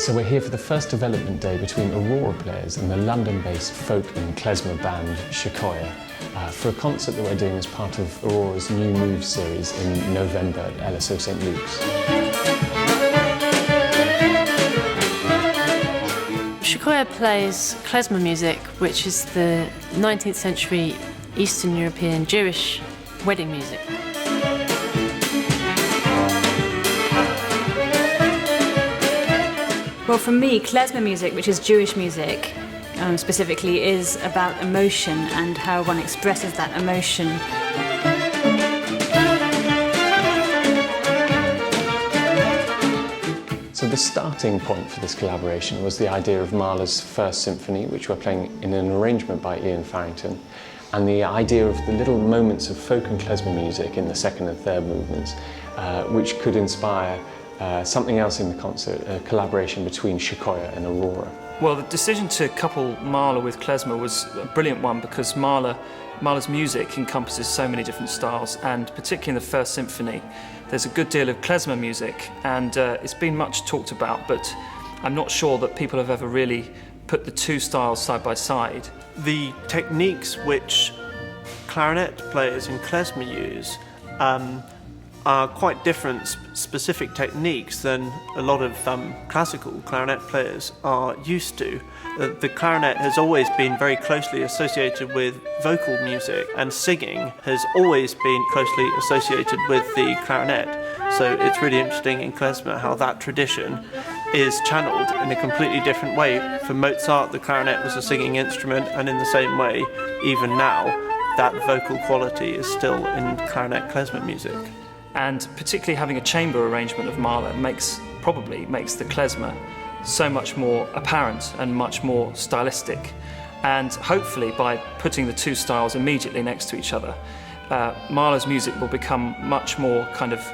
So we're here for the first development day between Aurora players and the London-based folk and klezmer band Sequoia for a concert that we're doing as part of Aurora's New Move series in November at LSO St Luke's. Sequoia plays klezmer music, which is the 19th century Eastern European Jewish wedding music. Well, for me, klezmer music, which is Jewish music, specifically, is about emotion and how one expresses that emotion. So the starting point for this collaboration was the idea of Mahler's First Symphony, which we're playing in an arrangement by Iain Farrington, and the idea of the little moments of folk and klezmer music in the second and third movements, which could inspire something else in the concert, a collaboration between Sequoia and Aurora. Well, the decision to couple Mahler with klezmer was a brilliant one because Mahler's music encompasses so many different styles, and particularly in the First Symphony, there's a good deal of klezmer music, and it's been much talked about, but I'm not sure that people have ever really put the two styles side by side. The techniques which clarinet players and klezmer use are quite different specific techniques than a lot of classical clarinet players are used to. The clarinet has always been very closely associated with vocal music, and singing has always been closely associated with the clarinet. So it's really interesting in klezmer how that tradition is channeled in a completely different way. For Mozart, the clarinet was a singing instrument, and in the same way, even now, that vocal quality is still in clarinet klezmer music. And particularly having a chamber arrangement of Mahler probably makes the klezmer so much more apparent and much more stylistic. And hopefully by putting the two styles immediately next to each other, Mahler's music will become much more kind of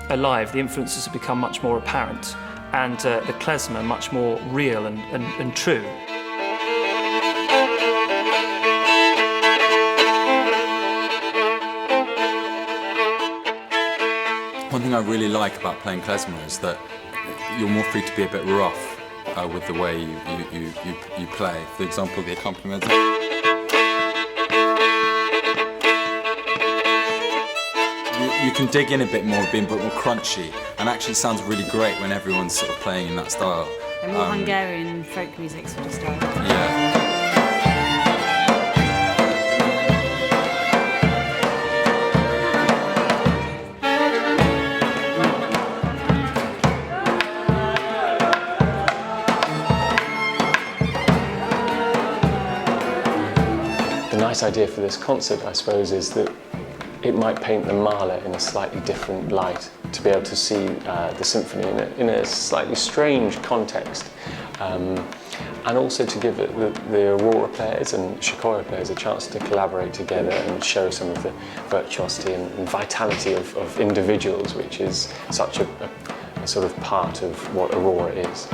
alive, the influences will become much more apparent, and the klezmer much more real and true. One thing I really like about playing klezmer is that you're more free to be a bit rough with the way you play. For example, the accompaniment. You can dig in a bit more, be a bit more crunchy, and actually it sounds really great when everyone's sort of playing in that style. A more Hungarian folk music sort of style. Yeah. The nice idea for this concert, I suppose, is that it might paint the Mahler in a slightly different light, to be able to see the symphony in a slightly strange context, and also to give the Aurora players and Sequoia players a chance to collaborate together and show some of the virtuosity and vitality of individuals, which is such a sort of part of what Aurora is.